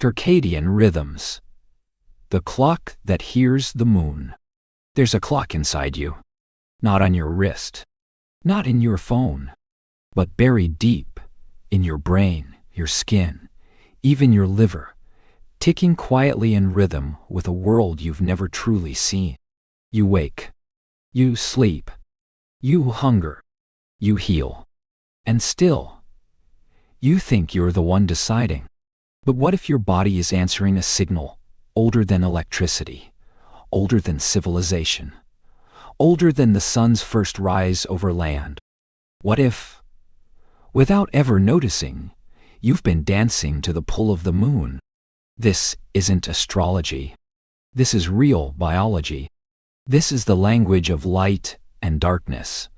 Circadian rhythms. The clock that hears the moon. There's a clock inside you. Not on your wrist. Not in your phone. But buried deep in your brain, your skin, even your liver, ticking quietly in rhythm with a world you've never truly seen. You wake. You sleep. You hunger. You heal. And still, you think you're the one deciding. But what if your body is answering a signal older than electricity, older than civilization, older than the sun's first rise over land? What if, without ever noticing, you've been dancing to the pull of the moon? This isn't astrology. This is real biology. This is the language of light and darkness,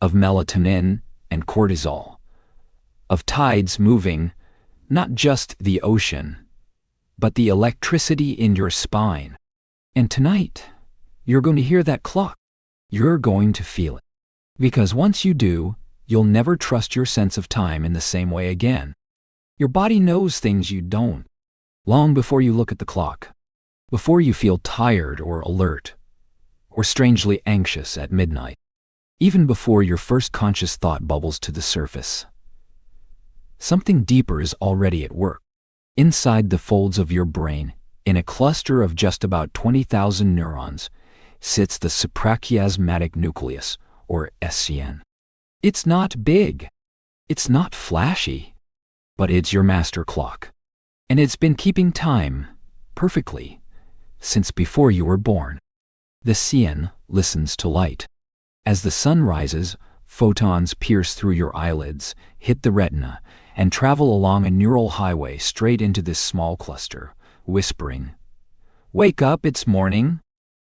of melatonin and cortisol, of tides moving, not just the ocean, but the electricity in your spine. And tonight, you're going to hear that clock. You're going to feel it. Because once you do, you'll never trust your sense of time in the same way again. Your body knows things you don't. Long before you look at the clock, before you feel tired or alert, or strangely anxious at midnight, even before your first conscious thought bubbles to the surface. Something deeper is already at work. Inside the folds of your brain, in a cluster of just about 20,000 neurons, sits the suprachiasmatic nucleus, or SCN. It's not big. It's not flashy. But it's your master clock. And it's been keeping time, perfectly, since before you were born. The CN listens to light. As the sun rises, photons pierce through your eyelids, hit the retina, and travel along a neural highway straight into this small cluster, whispering, "Wake up, it's morning."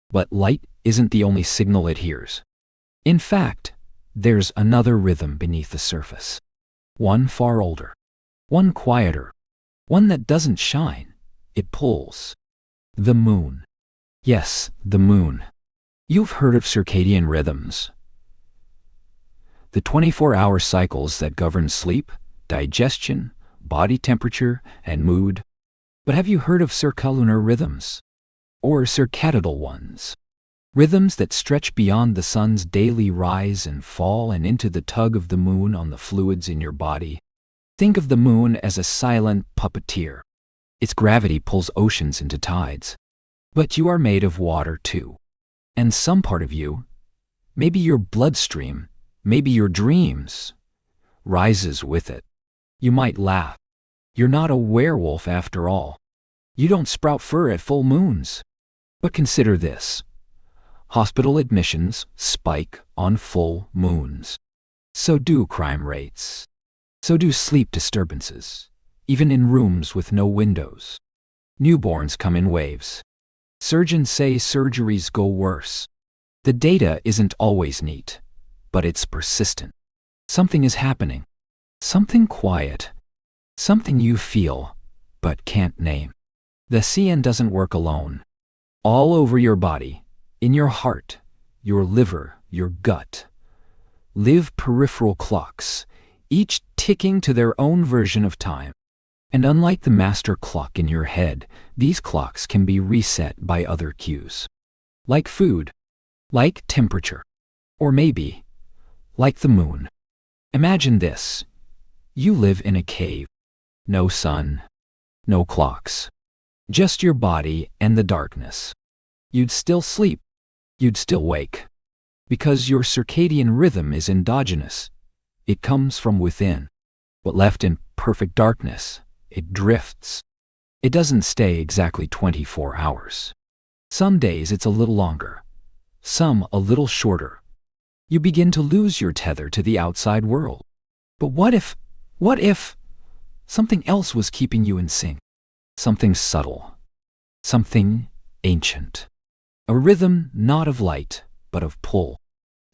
But light isn't the only signal it hears. In fact, there's another rhythm beneath the surface. One far older. One quieter. One that doesn't shine. It pulls. The moon. Yes, the moon. You've heard of circadian rhythms. The 24-hour cycles that govern sleep, digestion, body temperature, and mood. But have you heard of circulunar rhythms? Or circadial ones? Rhythms that stretch beyond the sun's daily rise and fall and into the tug of the moon on the fluids in your body. Think of the moon as a silent puppeteer. Its gravity pulls oceans into tides. But you are made of water too. And some part of you, maybe your bloodstream, maybe your dreams, rises with it. You might laugh. You're not a werewolf after all. You don't sprout fur at full moons. But consider this. Hospital admissions spike on full moons. So do crime rates. So do sleep disturbances, even in rooms with no windows. Newborns come in waves. Surgeons say surgeries go worse. The data isn't always neat, but it's persistent. Something is happening. Something quiet. Something you feel, but can't name. The CN doesn't work alone. All over your body, in your heart, your liver, your gut, live peripheral clocks, each ticking to their own version of time. And unlike the master clock in your head, these clocks can be reset by other cues. Like food, like temperature, or maybe, like the moon. Imagine this. You live in a cave. No sun, no clocks. Just your body and the darkness. You'd still sleep. You'd still wake. Because your circadian rhythm is endogenous. It comes from within. But left in perfect darkness, it drifts. It doesn't stay exactly 24 hours. Some days it's a little longer. Some a little shorter. You begin to lose your tether to the outside world. But what if something else was keeping you in sync? Something subtle. Something ancient. A rhythm not of light, but of pull.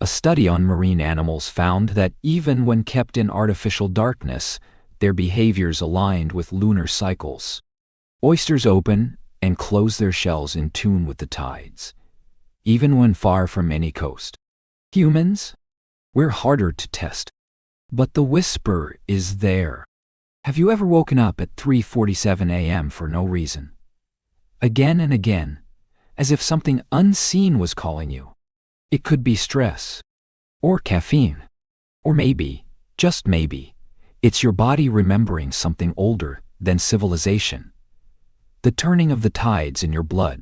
A study on marine animals found that even when kept in artificial darkness, their behaviors aligned with lunar cycles. Oysters open and close their shells in tune with the tides, even when far from any coast. Humans? We're harder to test. But the whisper is there. Have you ever woken up at 3:47 a.m. for no reason? Again and again, as if something unseen was calling you. It could be stress, or caffeine, or maybe, just maybe, it's your body remembering something older than civilization. The turning of the tides in your blood.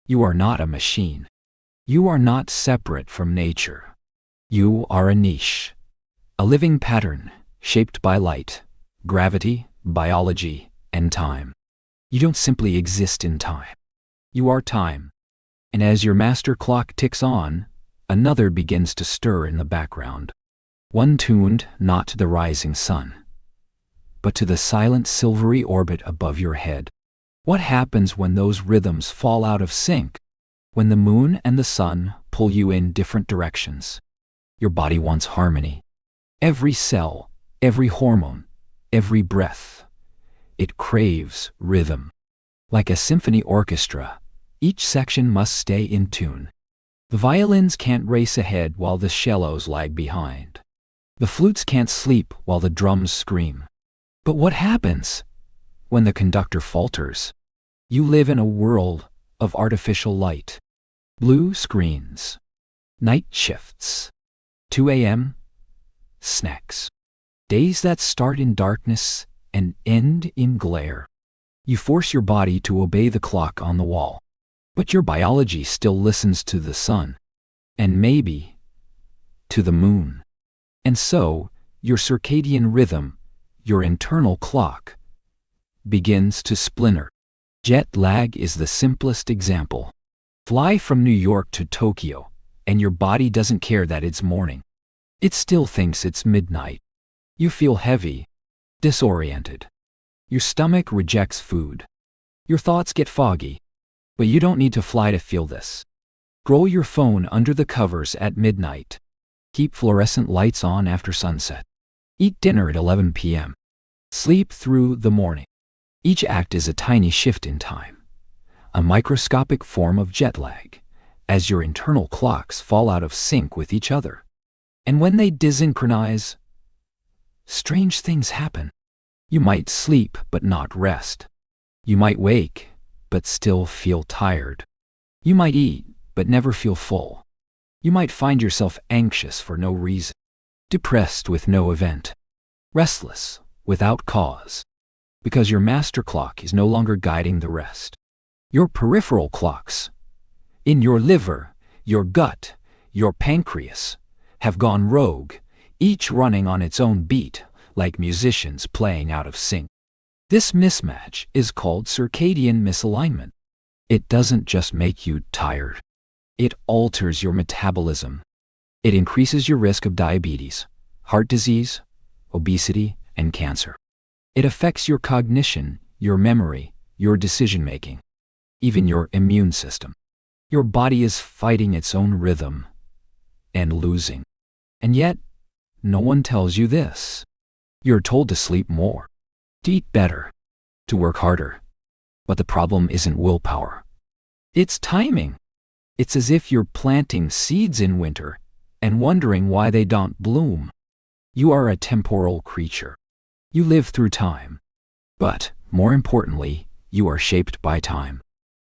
You are not a machine. You are not separate from nature. You are a niche, a living pattern shaped by light, gravity, biology, and time. You don't simply exist in time. You are time. And as your master clock ticks on, another begins to stir in the background. One tuned not to the rising sun, but to the silent silvery orbit above your head. What happens when those rhythms fall out of sync? When the moon and the sun pull you in different directions? Your body wants harmony. Every cell, every hormone, every breath. It craves rhythm. Like a symphony orchestra, each section must stay in tune. The violins can't race ahead while the cellos lag behind. The flutes can't sleep while the drums scream. But what happens when the conductor falters? You live in a world of artificial light. Blue screens. Night shifts. 2 a.m. snacks. Days that start in darkness and end in glare. You force your body to obey the clock on the wall. But your biology still listens to the sun. And maybe to the moon. And so, your circadian rhythm, your internal clock, begins to splinter. Jet lag is the simplest example. Fly from New York to Tokyo, and your body doesn't care that it's morning. It still thinks it's midnight. You feel heavy, disoriented. Your stomach rejects food. Your thoughts get foggy. But you don't need to fly to feel this. Roll your phone under the covers at midnight. Keep fluorescent lights on after sunset. Eat dinner at 11 p.m. Sleep through the morning. Each act is a tiny shift in time, a microscopic form of jet lag, as your internal clocks fall out of sync with each other. And when they desynchronize, strange things happen. You might sleep but not rest. You might wake but still feel tired. You might eat but never feel full. You might find yourself anxious for no reason, depressed with no event, restless without cause, because your master clock is no longer guiding the rest. Your peripheral clocks, in your liver, your gut, your pancreas, have gone rogue, each running on its own beat, like musicians playing out of sync. This mismatch is called circadian misalignment. It doesn't just make you tired. It alters your metabolism. It increases your risk of diabetes, heart disease, obesity, and cancer. It affects your cognition, your memory, your decision-making, even your immune system. Your body is fighting its own rhythm and losing. And yet, no one tells you this. You're told to sleep more, to eat better, to work harder. But the problem isn't willpower. It's timing. It's as if you're planting seeds in winter and wondering why they don't bloom. You are a temporal creature. You live through time. But, more importantly, you are shaped by time.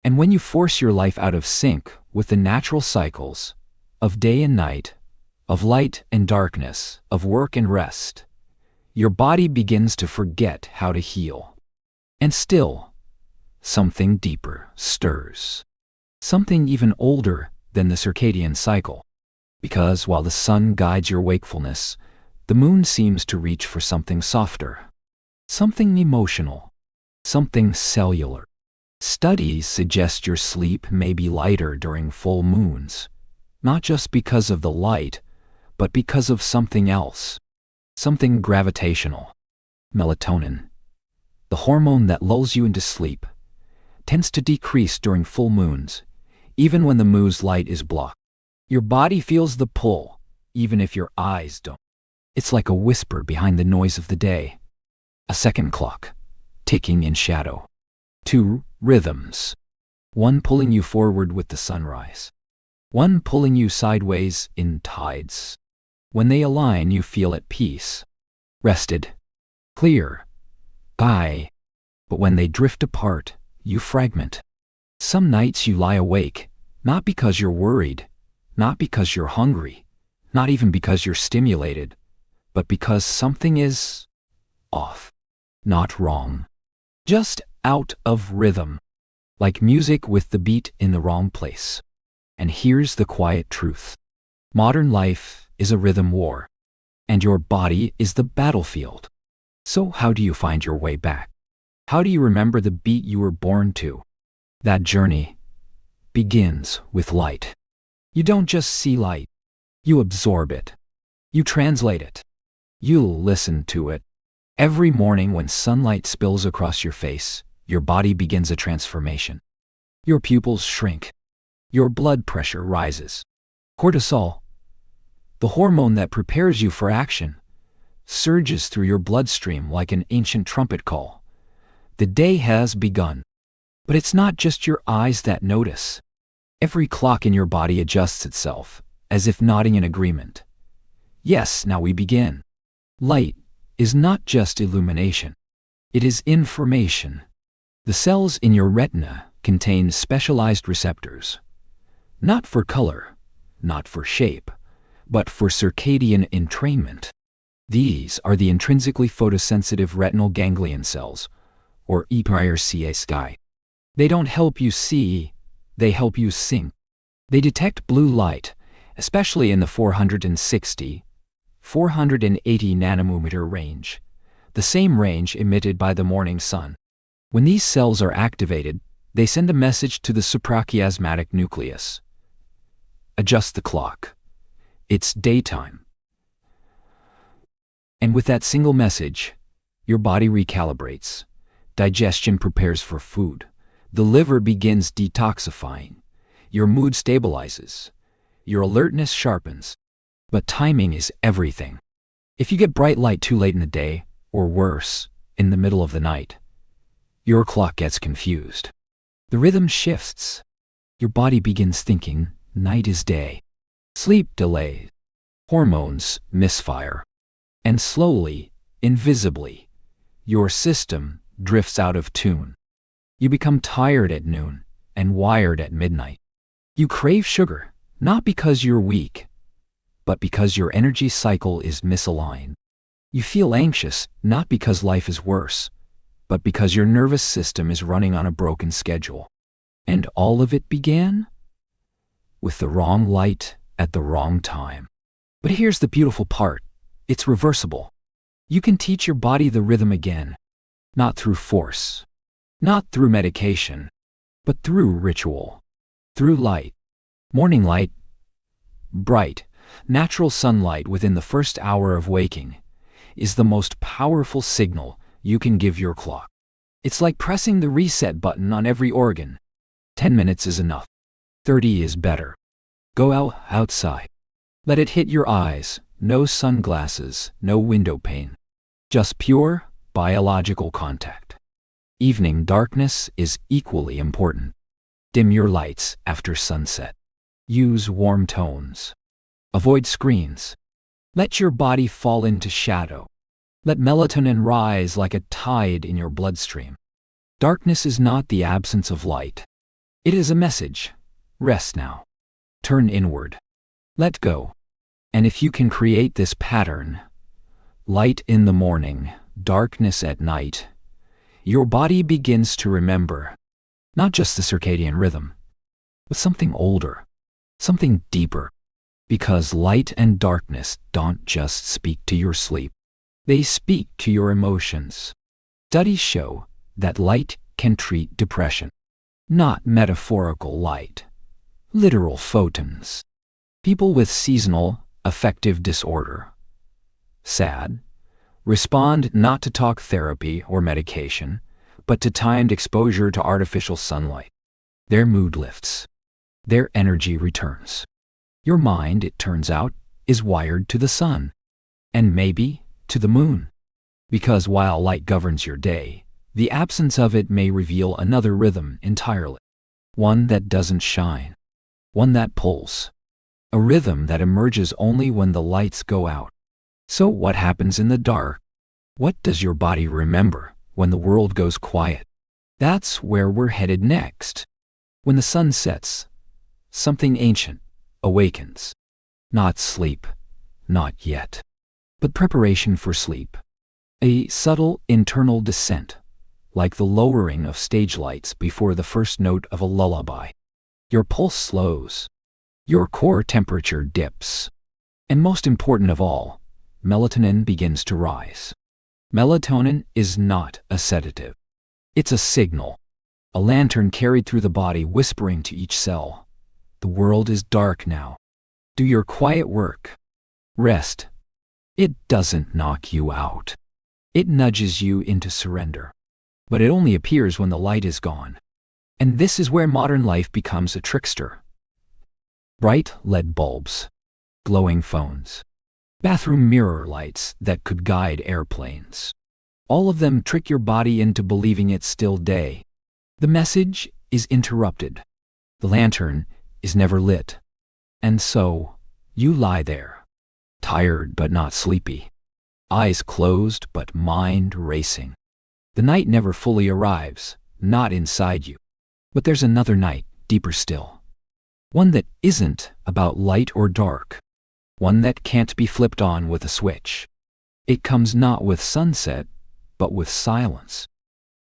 And when you force your life out of sync with the natural cycles of day and night, of light and darkness, of work and rest, your body begins to forget how to heal. And still, something deeper stirs. Something even older than the circadian cycle. Because while the sun guides your wakefulness, the moon seems to reach for something softer. Something emotional. Something cellular. Studies suggest your sleep may be lighter during full moons, not just because of the light, but because of something else. Something gravitational. Melatonin, the hormone that lulls you into sleep, tends to decrease during full moons, even when the moon's light is blocked. Your body feels the pull, even if your eyes don't. It's like a whisper behind the noise of the day. A second clock, ticking in shadow. Two rhythms. One pulling you forward with the sunrise. One pulling you sideways in tides. When they align, you feel at peace, rested, clear, Aye. But when they drift apart, you fragment. Some nights you lie awake, not because you're worried, not because you're hungry, not even because you're stimulated, but because something is off. Not wrong. Just out of rhythm. Like music with the beat in the wrong place. And here's the quiet truth. Modern life is a rhythm war. And your body is the battlefield. So how do you find your way back? How do you remember the beat you were born to? That journey begins with light. You don't just see light. You absorb it. You translate it. You listen to it. Every morning when sunlight spills across your face, your body begins a transformation. Your pupils shrink. Your blood pressure rises. Cortisol, the hormone that prepares you for action, surges through your bloodstream like an ancient trumpet call. The day has begun. But it's not just your eyes that notice. Every clock in your body adjusts itself, as if nodding in agreement. Yes, now we begin. Light is not just illumination. It is information. The cells in your retina contain specialized receptors. Not for color, not for shape, but for circadian entrainment. These are the intrinsically photosensitive retinal ganglion cells, or EPRCA. They don't help you see, they help you sing. They detect blue light, especially in the 460, 480 nanometer range, the same range emitted by the morning sun. When these cells are activated, they send a message to the suprachiasmatic nucleus. Adjust the clock. It's daytime. And with that single message, your body recalibrates. Digestion prepares for food. The liver begins detoxifying. Your mood stabilizes. Your alertness sharpens. But timing is everything. If you get bright light too late in the day, or worse, in the middle of the night, your clock gets confused. The rhythm shifts. Your body begins thinking night is day. Sleep delays. Hormones misfire. And slowly, invisibly, your system drifts out of tune. You become tired at noon and wired at midnight. You crave sugar, not because you're weak, but because your energy cycle is misaligned. You feel anxious, not because life is worse, but because your nervous system is running on a broken schedule. And all of it began with the wrong light at the wrong time. But here's the beautiful part. It's reversible. You can teach your body the rhythm again, not through force, not through medication, but through ritual, through light. Morning light, bright, natural sunlight within the first hour of waking, is the most powerful signal you can give your clock. It's like pressing the reset button on every organ. 10 minutes is enough. 30 is better. Go outside. Let it hit your eyes. No sunglasses, no window pane. Just pure, biological contact. Evening darkness is equally important. Dim your lights after sunset. Use warm tones. Avoid screens. Let your body fall into shadow. Let melatonin rise like a tide in your bloodstream. Darkness is not the absence of light. It is a message. Rest now. Turn inward. Let go. And if you can create this pattern, light in the morning, darkness at night, your body begins to remember not just the circadian rhythm, but something older, something deeper. Because light and darkness don't just speak to your sleep, they speak to your emotions. Studies show that light can treat depression. Not metaphorical light, literal photons. People with seasonal affective disorder, SAD, respond not to talk therapy or medication, but to timed exposure to artificial sunlight. Their mood lifts. Their energy returns. Your mind, it turns out, is wired to the sun, and maybe to the moon. Because while light governs your day, the absence of it may reveal another rhythm entirely. One that doesn't shine. One that pulls. A rhythm that emerges only when the lights go out. So what happens in the dark? What does your body remember when the world goes quiet. That's where we're headed next. When the sun sets, something ancient awakens. Not sleep, not yet, but preparation for sleep. A subtle internal descent, like the lowering of stage lights before the first note of a lullaby. Your pulse slows. Your core temperature dips. And most important of all, melatonin begins to rise. Melatonin is not a sedative. It's a signal. A lantern carried through the body whispering to each cell, "The world is dark now. Do your quiet work. Rest." It doesn't knock you out. It nudges you into surrender. But it only appears when the light is gone. And this is where modern life becomes a trickster. Bright LED bulbs, glowing phones, bathroom mirror lights that could guide airplanes. All of them trick your body into believing it's still day. The message is interrupted. The lantern is never lit. And so, you lie there, tired but not sleepy, eyes closed but mind racing. The night never fully arrives, not inside you. But there's another night, deeper still. One that isn't about light or dark. One that can't be flipped on with a switch. It comes not with sunset, but with silence,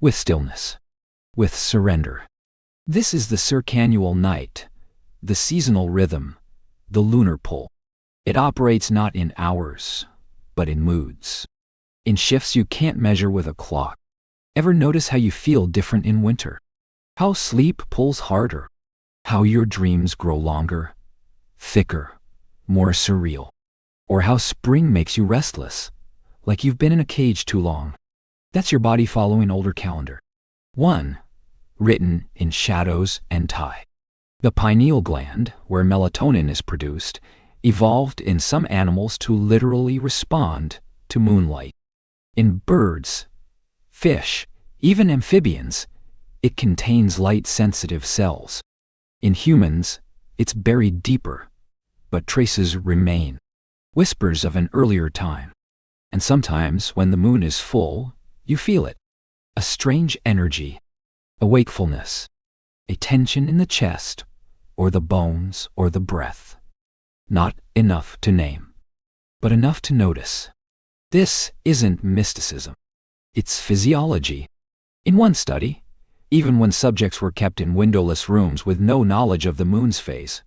with stillness, with surrender. This is the circannual night, the seasonal rhythm, the lunar pull. It operates not in hours, but in moods, in shifts you can't measure with a clock. Ever notice how you feel different in winter? How sleep pulls harder? How your dreams grow longer, thicker, more surreal? Or how spring makes you restless, like you've been in a cage too long? That's your body following older calendar. One, written in shadows and time. The pineal gland, where melatonin is produced, evolved in some animals to literally respond to moonlight. In birds, fish, even amphibians, it contains light-sensitive cells. In humans, it's buried deeper, but traces remain, whispers of an earlier time. And sometimes, when the moon is full, you feel it. A strange energy, a wakefulness, a tension in the chest, or the bones, or the breath. Not enough to name, but enough to notice. This isn't mysticism. It's physiology. In one study, even when subjects were kept in windowless rooms with no knowledge of the moon's phase,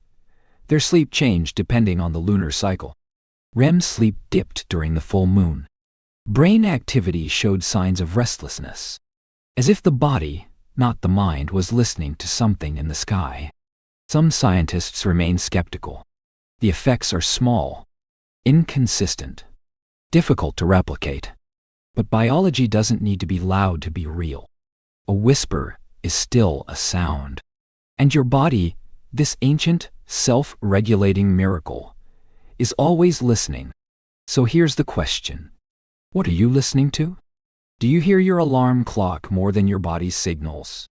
their sleep changed depending on the lunar cycle. REM sleep dipped during the full moon. Brain activity showed signs of restlessness, as if the body, not the mind, was listening to something in the sky. Some scientists remain skeptical. The effects are small, inconsistent, difficult to replicate. But biology doesn't need to be loud to be real. A whisper is still a sound. And your body, this ancient, self-regulating miracle, is always listening. So here's the question. What are you listening to? Do you hear your alarm clock more than your body's signals?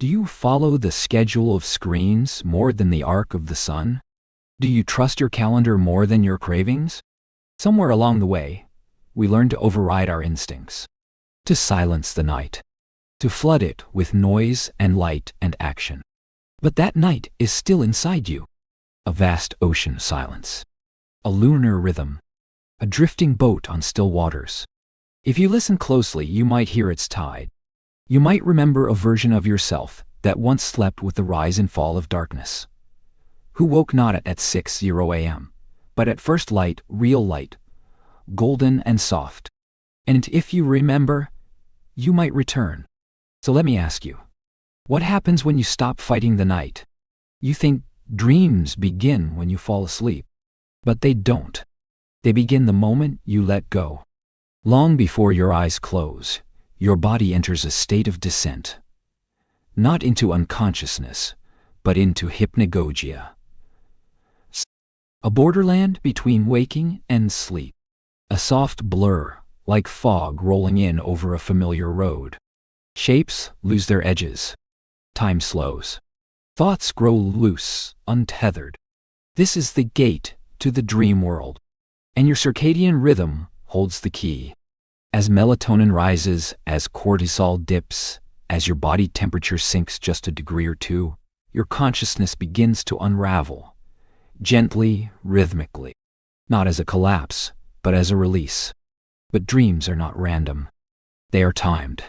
Do you follow the schedule of screens more than the arc of the sun? Do you trust your calendar more than your cravings? Somewhere along the way, we learn to override our instincts, to silence the night, to flood it with noise and light and action. But that night is still inside you, a vast ocean silence, a lunar rhythm, a drifting boat on still waters. If you listen closely, you might hear its tide. You might remember a version of yourself that once slept with the rise and fall of darkness, who woke not at 6:00 a.m., but at first light, real light, golden and soft. And if you remember, you might return. So let me ask you, what happens when you stop fighting the night? You think dreams begin when you fall asleep, but they don't. They begin the moment you let go. Long before your eyes close, your body enters a state of descent, not into unconsciousness, but into hypnagogia, a borderland between waking and sleep, a soft blur, like fog rolling in over a familiar road. Shapes lose their edges. Time slows. Thoughts grow loose, untethered. This is the gate to the dream world, and your circadian rhythm holds the key. As melatonin rises, as cortisol dips, as your body temperature sinks just a degree or two, your consciousness begins to unravel, gently, rhythmically, not as a collapse, but as a release. But dreams are not random. They are timed.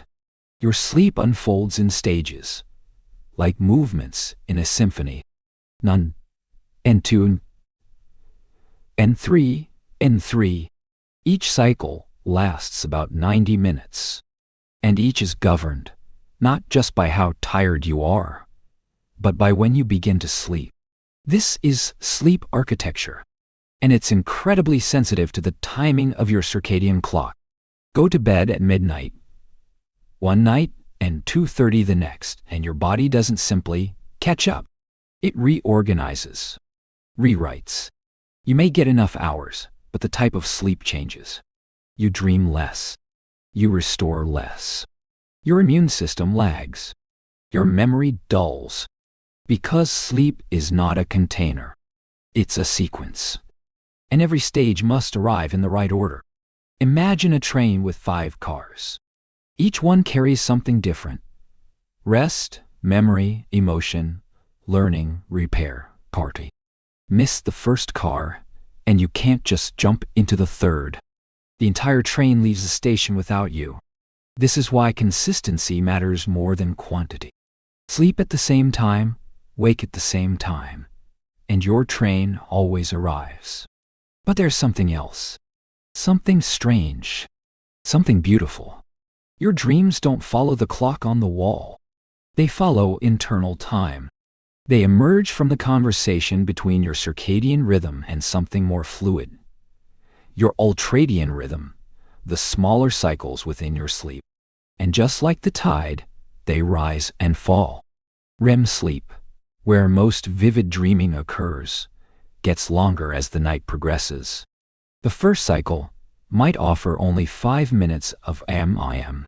Your sleep unfolds in stages, like movements in a symphony. None, N2, N3, N3. Each cycle lasts about 90 minutes, and each is governed, not just by how tired you are, but by when you begin to sleep. This is sleep architecture, and it's incredibly sensitive to the timing of your circadian clock. Go to bed at midnight one night and 2:30 the next, and your body doesn't simply catch up. It reorganizes, rewrites. You may get enough hours, but the type of sleep changes. You dream less. You restore less. Your immune system lags. Your memory dulls. Because sleep is not a container. It's a sequence. And every stage must arrive in the right order. Imagine a train with 5 cars. Each one carries something different. Rest, memory, emotion, learning, repair, party. Miss the first car, and you can't just jump into the third. The entire train leaves the station without you. This is why consistency matters more than quantity. Sleep at the same time, wake at the same time, and your train always arrives. But there's something else. Something strange. Something beautiful. Your dreams don't follow the clock on the wall. They follow internal time. They emerge from the conversation between your circadian rhythm and something more fluid. Your ultradian rhythm, the smaller cycles within your sleep. And just like the tide, they rise and fall. REM sleep, where most vivid dreaming occurs, gets longer as the night progresses. The first cycle might offer only 5 minutes of IM,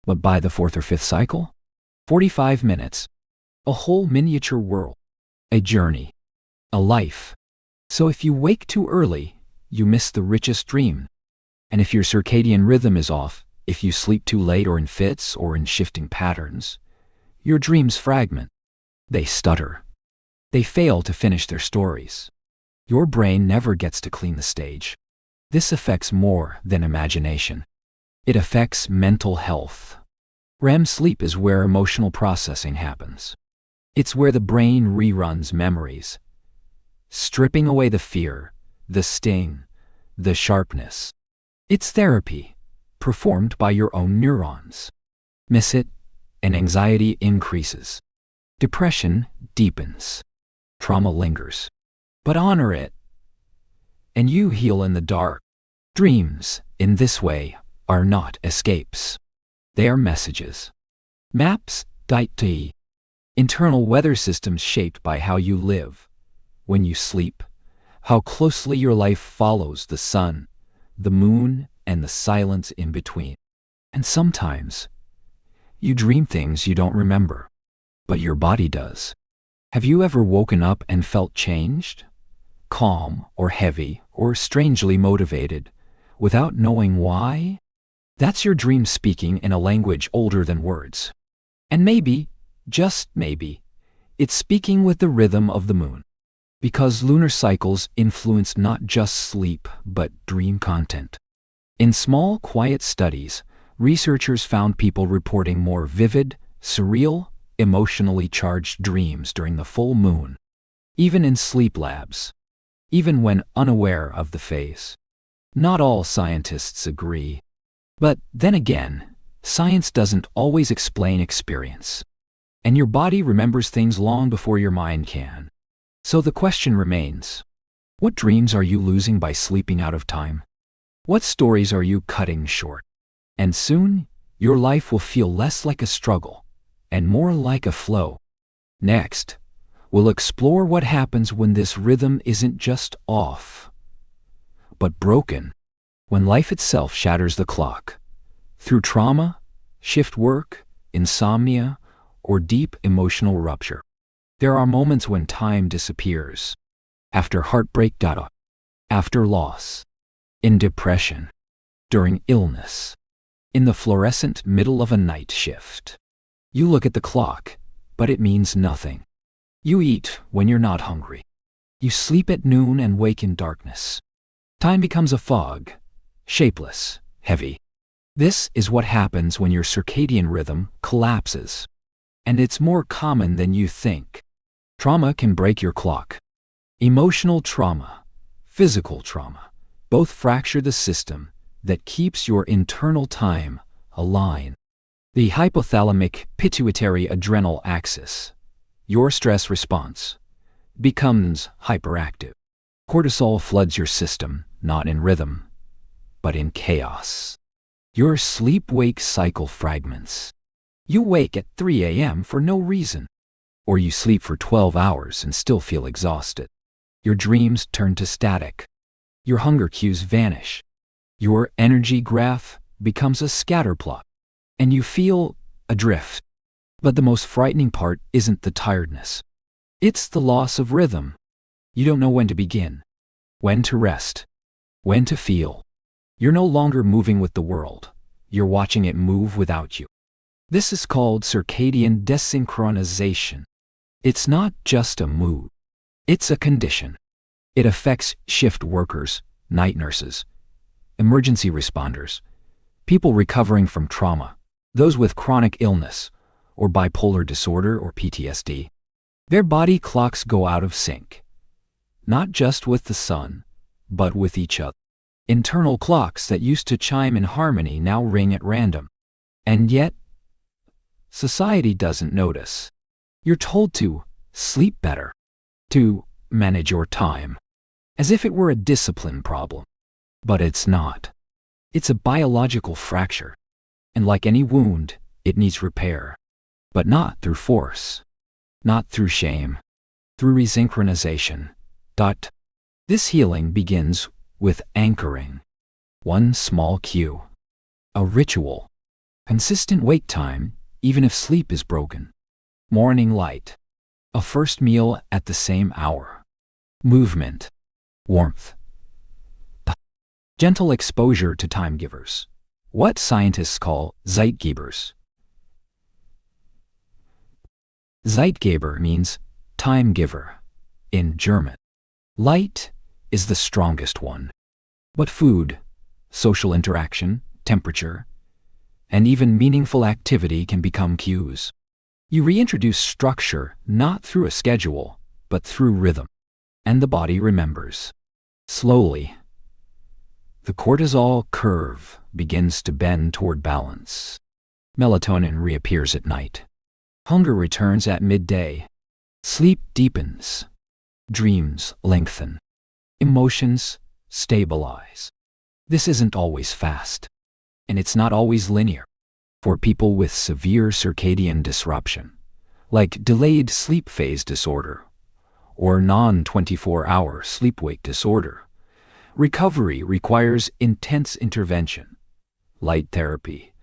but by the 4th or 5th cycle, 45 minutes, a whole miniature world, a journey, a life. So if you wake too early, you miss the richest dream. And if your circadian rhythm is off, if you sleep too late or in fits or in shifting patterns, your dreams fragment. They stutter. They fail to finish their stories. Your brain never gets to clean the stage. This affects more than imagination. It affects mental health. REM sleep is where emotional processing happens. It's where the brain reruns memories, stripping away the fear, the sting, the sharpness. It's therapy, performed by your own neurons. Miss it, and anxiety increases. Depression deepens. Trauma lingers. But honor it, and you heal in the dark. Dreams, in this way, are not escapes. They are messages. Maps, DIT. Internal weather systems shaped by how you live. When you sleep, how closely your life follows the sun, the moon, and the silence in between. And sometimes, you dream things you don't remember, but your body does. Have you ever woken up and felt changed? Calm or heavy or strangely motivated, without knowing why? That's your dream speaking in a language older than words. And maybe, just maybe, it's speaking with the rhythm of the moon. Because lunar cycles influence not just sleep, but dream content. In small, quiet studies, researchers found people reporting more vivid, surreal, emotionally charged dreams during the full moon. Even in sleep labs. Even when unaware of the phase. Not all scientists agree. But then again, science doesn't always explain experience. And your body remembers things long before your mind can. So the question remains, what dreams are you losing by sleeping out of time? What stories are you cutting short? And soon, your life will feel less like a struggle and more like a flow. Next, we'll explore what happens when this rhythm isn't just off, but broken. When life itself shatters the clock. Through trauma, shift work, insomnia, or deep emotional rupture. There are moments when time disappears. After heartbreak, after loss, in depression, during illness. in the fluorescent middle of a night shift. You look at the clock, but it means nothing. You eat when you're not hungry. You sleep at noon and wake in darkness. Time becomes a fog, shapeless, heavy. This is what happens when your circadian rhythm collapses. And it's more common than you think. Trauma can break your clock. Emotional trauma, physical trauma, both fracture the system that keeps your internal time aligned. The hypothalamic pituitary adrenal axis, your stress response, becomes hyperactive. Cortisol floods your system, not in rhythm, but in chaos. Your sleep-wake cycle fragments. You wake at 3 a.m. for no reason. Or you sleep for 12 hours and still feel exhausted. Your dreams turn to static. Your hunger cues vanish. Your energy graph becomes a scatterplot. And you feel adrift. But the most frightening part isn't the tiredness. It's the loss of rhythm. You don't know when to begin, when to rest, when to feel. You're no longer moving with the world. You're watching it move without you. This is called circadian desynchronization. It's not just a mood. It's a condition. It affects shift workers, night nurses, emergency responders, people recovering from trauma, those with chronic illness or bipolar disorder or PTSD. Their body clocks go out of sync, not just with the sun, but with each other. Internal clocks that used to chime in harmony now ring at random. And yet, society doesn't notice. You're told to sleep better, to manage your time, as if it were a discipline problem. But it's not. It's a biological fracture. And like any wound, it needs repair. But not through force. Not through shame. Through resynchronization. This healing begins with anchoring. One small cue. A ritual. Consistent wake time, even if sleep is broken. Morning light. A first meal at the same hour. Movement. Warmth. Gentle exposure to time givers. What scientists call Zeitgebers. Zeitgeber means time giver in German. Light is the strongest one. But food, social interaction, temperature, and even meaningful activity can become cues. You reintroduce structure not through a schedule, but through rhythm. And the body remembers. Slowly, the cortisol curve begins to bend toward balance. Melatonin reappears at night. Hunger returns at midday. Sleep deepens. Dreams lengthen. Emotions stabilize. This isn't always fast. And it's not always linear. For people with severe circadian disruption, like delayed sleep phase disorder or non-24-hour sleep-wake disorder, recovery requires intense intervention. Light therapy,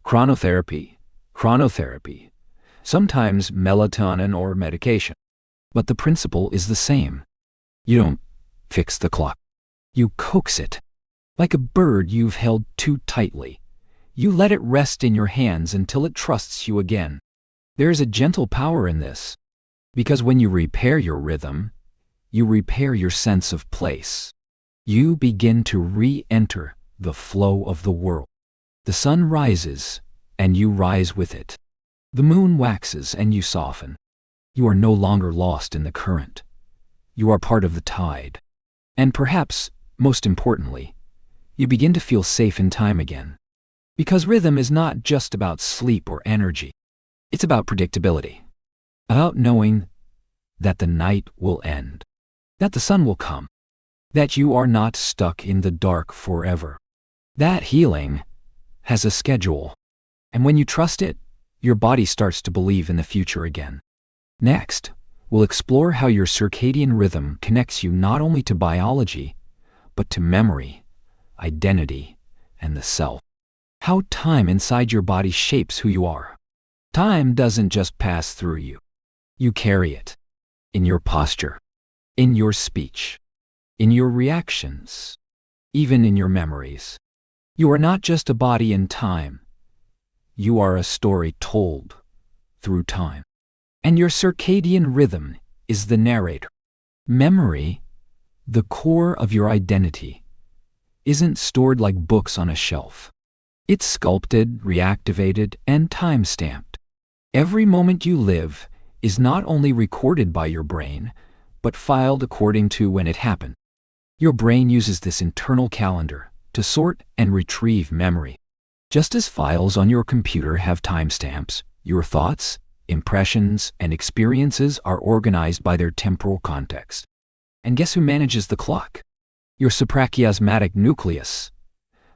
chronotherapy, sometimes melatonin or medication. But the principle is the same. You don't fix the clock. You coax it. Like a bird you've held too tightly. You let it rest in your hands until it trusts you again. There is a gentle power in this. Because when you repair your rhythm, you repair your sense of place. You begin to re-enter the flow of the world. The sun rises, and you rise with it. The moon waxes, and you soften. You are no longer lost in the current. You are part of the tide. And perhaps, most importantly, you begin to feel safe in time again. Because rhythm is not just about sleep or energy. It's about predictability. About knowing that the night will end. That the sun will come. That you are not stuck in the dark forever. That healing has a schedule. And when you trust it, your body starts to believe in the future again. Next, we'll explore how your circadian rhythm connects you not only to biology, but to memory, identity, and the self. How time inside your body shapes who you are. Time doesn't just pass through you. You carry it. In your posture. In your speech. In your reactions. Even in your memories. You are not just a body in time. You are a story told through time. And your circadian rhythm is the narrator. Memory, the core of your identity, isn't stored like books on a shelf. It's sculpted, reactivated, and time-stamped. Every moment you live is not only recorded by your brain, but filed according to when it happened. Your brain uses this internal calendar to sort and retrieve memory. Just as files on your computer have timestamps, your thoughts, impressions, and experiences are organized by their temporal context. And guess who manages the clock? Your suprachiasmatic nucleus,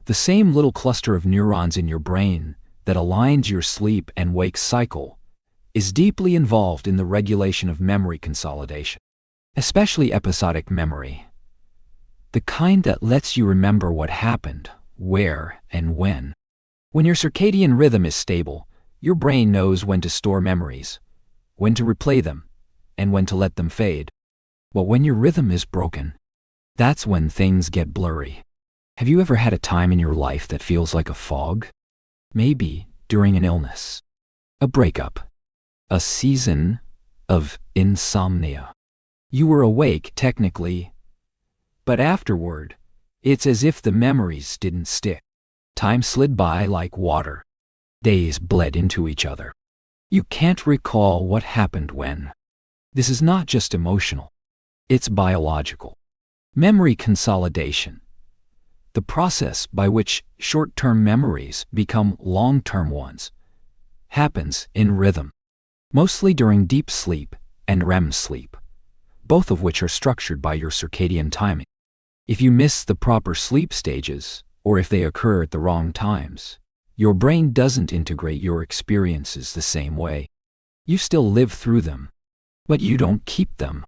the same little cluster of neurons in your brain that aligns your sleep and wake cycle, is deeply involved in the regulation of memory consolidation, especially episodic memory, the kind that lets you remember what happened, where, and when. When your circadian rhythm is stable, your brain knows when to store memories, when to replay them, and when to let them fade. But when your rhythm is broken, that's when things get blurry. Have you ever had a time in your life that feels like a fog? Maybe during an illness, a breakup, a season of insomnia. You were awake technically, but afterward, it's as if the memories didn't stick. Time slid by like water. Days bled into each other. You can't recall what happened when. This is not just emotional. It's biological. Memory consolidation, the process by which short-term memories become long-term ones, happens in rhythm, mostly during deep sleep and REM sleep, both of which are structured by your circadian timing. If you miss the proper sleep stages, or if they occur at the wrong times, your brain doesn't integrate your experiences the same way. You still live through them, but you don't keep them.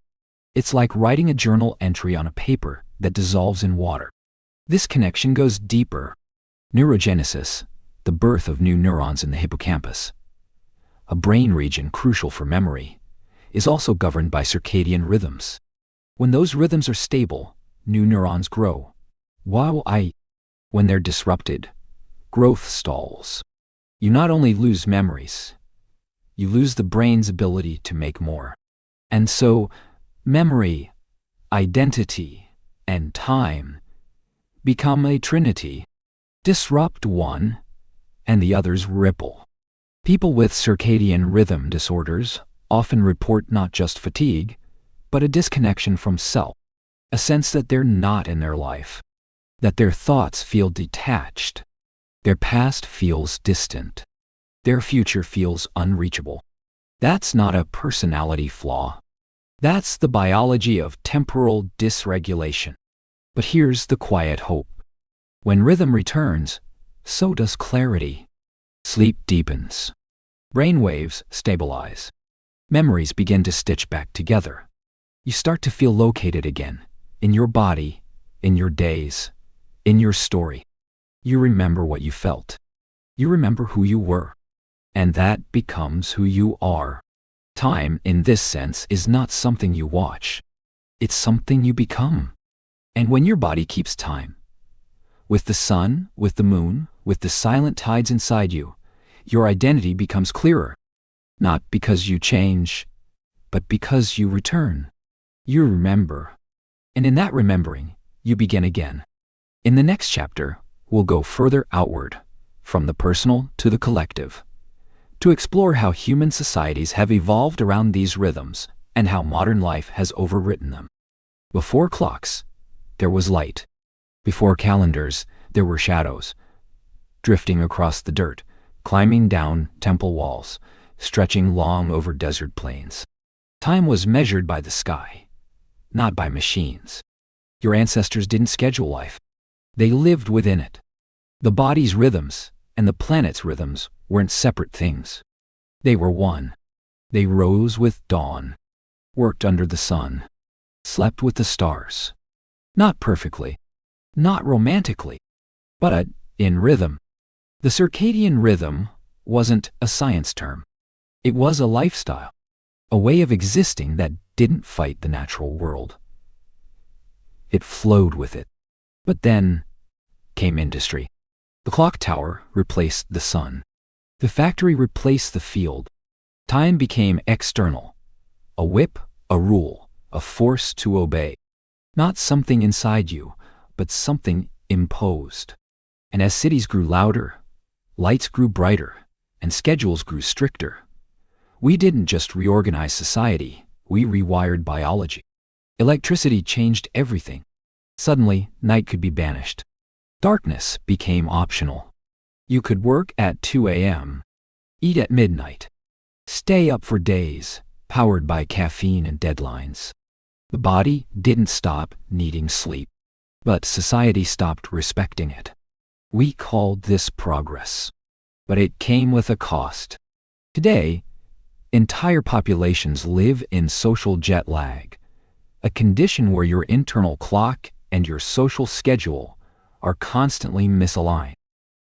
It's like writing a journal entry on a paper that dissolves in water. This connection goes deeper. Neurogenesis, the birth of new neurons in the hippocampus, a brain region crucial for memory, is also governed by circadian rhythms. When those rhythms are stable, new neurons grow. When they're disrupted, growth stalls. You not only lose memories, you lose the brain's ability to make more. And so, memory, identity, and time become a trinity. Disrupt one, and the others ripple. People with circadian rhythm disorders often report not just fatigue, but a disconnection from self, a sense that they're not in their life, that their thoughts feel detached, their past feels distant, their future feels unreachable. That's not a personality flaw. That's the biology of temporal dysregulation. But here's the quiet hope. When rhythm returns, so does clarity. Sleep deepens. Brain waves stabilize. Memories begin to stitch back together. You start to feel located again, in your body, in your days, in your story. You remember what you felt. You remember who you were. And that becomes who you are. Time, in this sense, is not something you watch. It's something you become. And when your body keeps time, with the sun, with the moon, with the silent tides inside you, your identity becomes clearer. Not because you change, but because you return. You remember. And in that remembering, you begin again. In the next chapter, we'll go further outward, from the personal to the collective, to explore how human societies have evolved around these rhythms and how modern life has overwritten them. Before clocks, there was light. Before calendars, there were shadows, drifting across the dirt, climbing down temple walls, stretching long over desert plains. Time was measured by the sky, not by machines. Your ancestors didn't schedule life. They lived within it. The body's rhythms and the planet's rhythms weren't separate things. They were one. They rose with dawn, worked under the sun, slept with the stars. Not perfectly, not romantically, but in rhythm. The circadian rhythm wasn't a science term. It was a lifestyle, a way of existing that didn't fight the natural world. It flowed with it. But then came industry. The clock tower replaced the sun. The factory replaced the field. Time became external, a whip, a rule, a force to obey. Not something inside you, but something imposed. And as cities grew louder, lights grew brighter, and schedules grew stricter, we didn't just reorganize society, we rewired biology. Electricity changed everything. Suddenly, night could be banished. Darkness became optional. You could work at 2 a.m., eat at midnight, stay up for days, powered by caffeine and deadlines. The body didn't stop needing sleep, but society stopped respecting it. We called this progress, but it came with a cost. Today, entire populations live in social jet lag, a condition where your internal clock and your social schedule are constantly misaligned.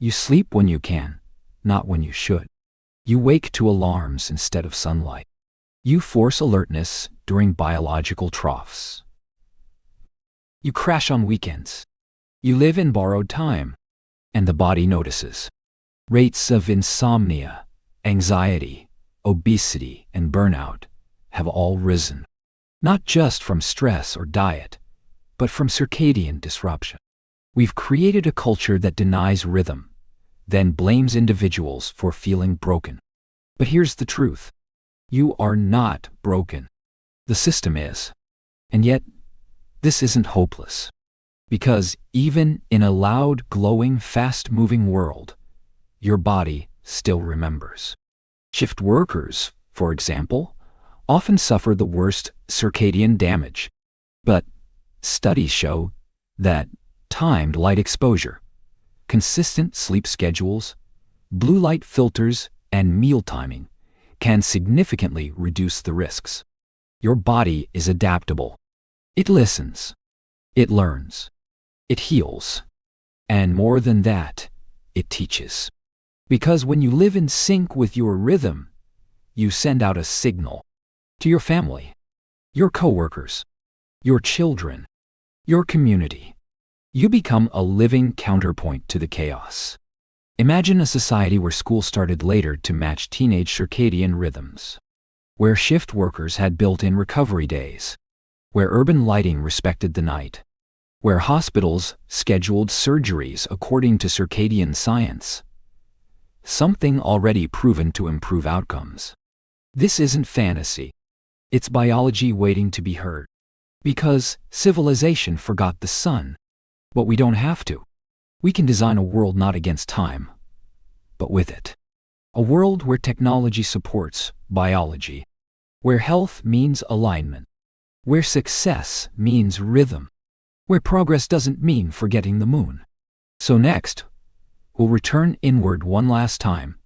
You sleep when you can, not when you should. You wake to alarms instead of sunlight. You force alertness during biological troughs. You crash on weekends. You live in borrowed time, and the body notices. Rates of insomnia, anxiety, obesity, and burnout have all risen, not just from stress or diet, but from circadian disruption. We've created a culture that denies rhythm, then blames individuals for feeling broken. But here's the truth. You are not broken. The system is. And yet, this isn't hopeless. Because even in a loud, glowing, fast-moving world, your body still remembers. Shift workers, for example, often suffer the worst circadian damage. But studies show that timed light exposure, consistent sleep schedules, blue light filters, and meal timing can significantly reduce the risks. Your body is adaptable. It listens. It learns. It heals. And more than that, it teaches. Because when you live in sync with your rhythm, you send out a signal to your family, your coworkers, your children, your community. You become a living counterpoint to the chaos. Imagine a society where school started later to match teenage circadian rhythms, where shift workers had built-in recovery days, where urban lighting respected the night, where hospitals scheduled surgeries according to circadian science, something already proven to improve outcomes. This isn't fantasy. It's biology waiting to be heard. Because civilization forgot the sun. But we don't have to. We can design a world not against time, but with it. A world where technology supports biology, where health means alignment, where success means rhythm, where progress doesn't mean forgetting the moon. So next, we'll return inward one last time,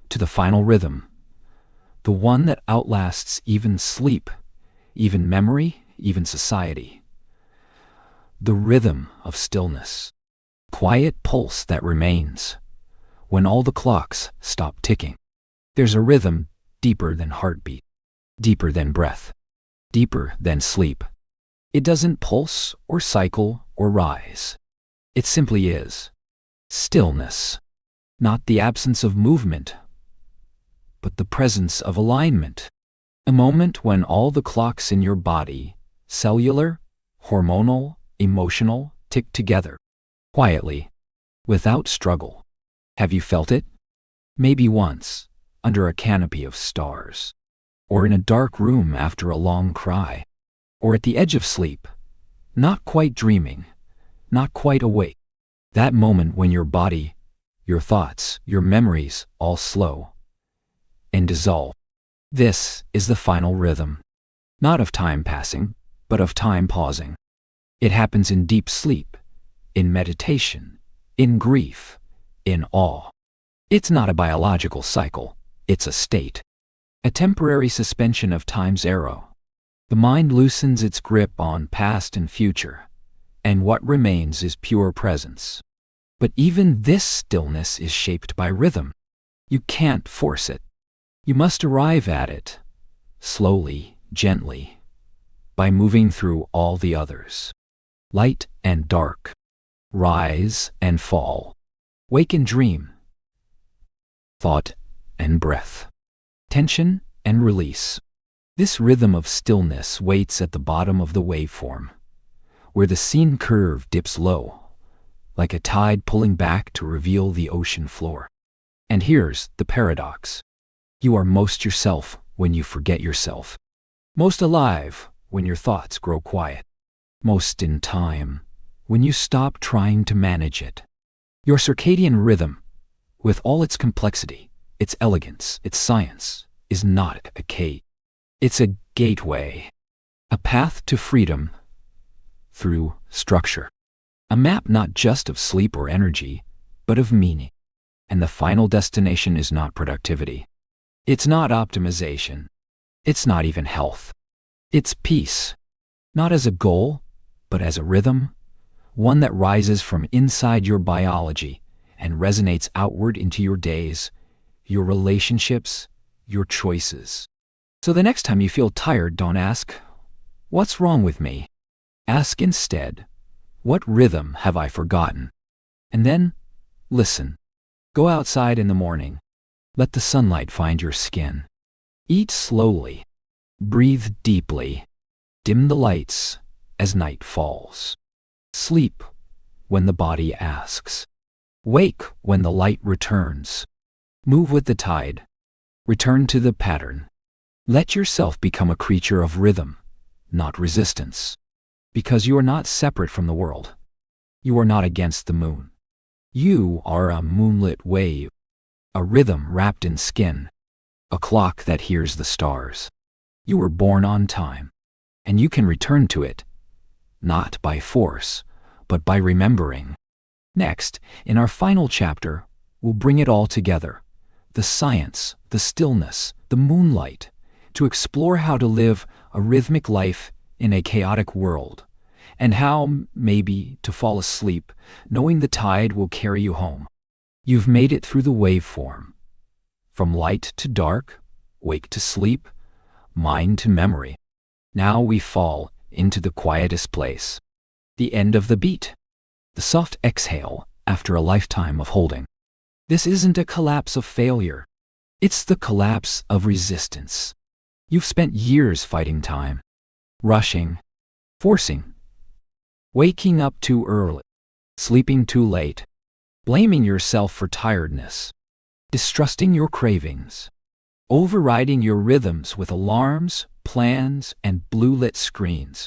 to the final rhythm, the one that outlasts even sleep, even memory, even society. The rhythm of stillness, quiet pulse that remains when all the clocks stop ticking. There's a rhythm deeper than heartbeat, deeper than breath, deeper than sleep. It doesn't pulse or cycle or rise. It simply is. Stillness, not the absence of movement, but the presence of alignment. A moment when all the clocks in your body, cellular, hormonal, emotional, tick together, quietly, without struggle. Have you felt it? Maybe once, under a canopy of stars, or in a dark room after a long cry, or at the edge of sleep, not quite dreaming, not quite awake. That moment when your body, your thoughts, your memories all slow and dissolve. This is the final rhythm, not of time passing, but of time pausing. It happens in deep sleep, in meditation, in grief, in awe. It's not a biological cycle, it's a state, a temporary suspension of time's arrow. The mind loosens its grip on past and future, and what remains is pure presence. But even this stillness is shaped by rhythm. You can't force it. You must arrive at it, slowly, gently, by moving through all the others. Light and dark, rise and fall, Wake and dream. Thought and breath. Tension and release. This rhythm of stillness waits at the bottom of the waveform, where the scene curve dips low, like a tide pulling back to reveal the ocean floor. And here's the paradox. You are most yourself when you forget yourself. Most alive when your thoughts grow quiet. Most in time when you stop trying to manage it. Your circadian rhythm, with all its complexity, its elegance, its science, is not a cage. It's a gateway, a path to freedom through structure. A map not just of sleep or energy, but of meaning. And the final destination is not productivity. It's not optimization. It's not even health. It's peace. Not as a goal, but as a rhythm, one that rises from inside your biology and resonates outward into your days, your relationships, your choices. So the next time you feel tired, don't ask, "What's wrong with me?" Ask instead, "What rhythm have I forgotten?" And then, listen. Go outside in the morning. Let the sunlight find your skin. Eat slowly. Breathe deeply. Dim the lights as night falls. Sleep when the body asks. Wake when the light returns. Move with the tide. Return to the pattern. Let yourself become a creature of rhythm, not resistance. Because you are not separate from the world. You are not against the moon. You are a moonlit wave, a rhythm wrapped in skin, a clock that hears the stars. You were born on time, and you can return to it, not by force, but by remembering. Next, in our final chapter, we'll bring it all together, the science, the stillness, the moonlight, to explore how to live a rhythmic life in a chaotic world, and how, maybe, to fall asleep, knowing the tide will carry you home. You've made it through the waveform. From light to dark, wake to sleep, mind to memory. Now we fall into the quietest place. The end of the beat. The soft exhale after a lifetime of holding. This isn't a collapse of failure. It's the collapse of resistance. You've spent years fighting time, rushing, forcing, waking up too early, sleeping too late, blaming yourself for tiredness, distrusting your cravings, overriding your rhythms with alarms, plans, and blue-lit screens.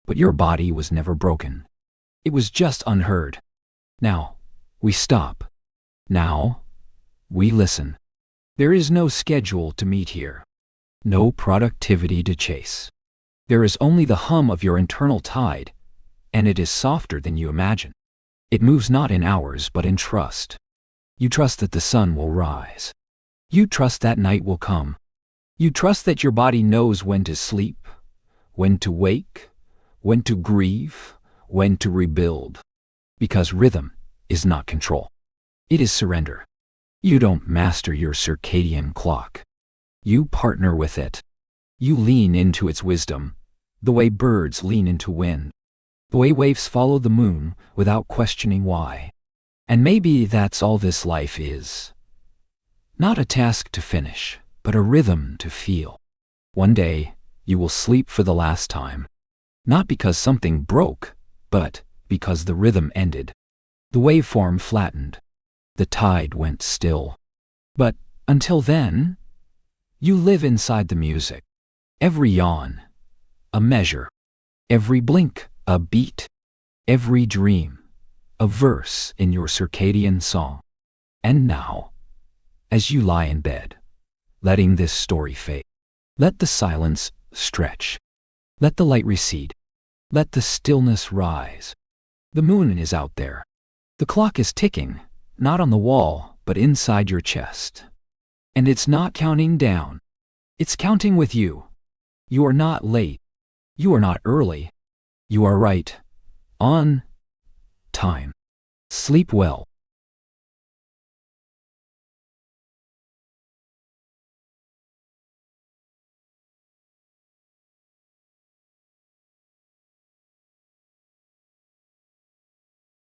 But your body was never broken. It was just unheard. Now, we stop. Now, we listen. There is no schedule to meet here. No productivity to chase. There is only the hum of your internal tide, and it is softer than you imagine. It moves not in hours, but in trust. You trust that the sun will rise. You trust that night will come. You trust that your body knows when to sleep, when to wake, when to grieve, when to rebuild. Because rhythm is not control. It is surrender. You don't master your circadian clock. You partner with it. You lean into its wisdom, the way birds lean into wind. The way waves follow the moon without questioning why. And maybe that's all this life is. Not a task to finish, but a rhythm to feel. One day, you will sleep for the last time. Not because something broke, but because the rhythm ended. The waveform flattened. The tide went still. But until then, you live inside the music. Every yawn, a measure. Every blink, a beat. Every dream, a verse in your circadian song. And now, as you lie in bed, letting this story fade, let the silence stretch. Let the light recede. Let the stillness rise. The moon is out there. The clock is ticking, not on the wall, but inside your chest. And it's not counting down. It's counting with you. You are not late. You are not early. You are right. On time. Sleep well.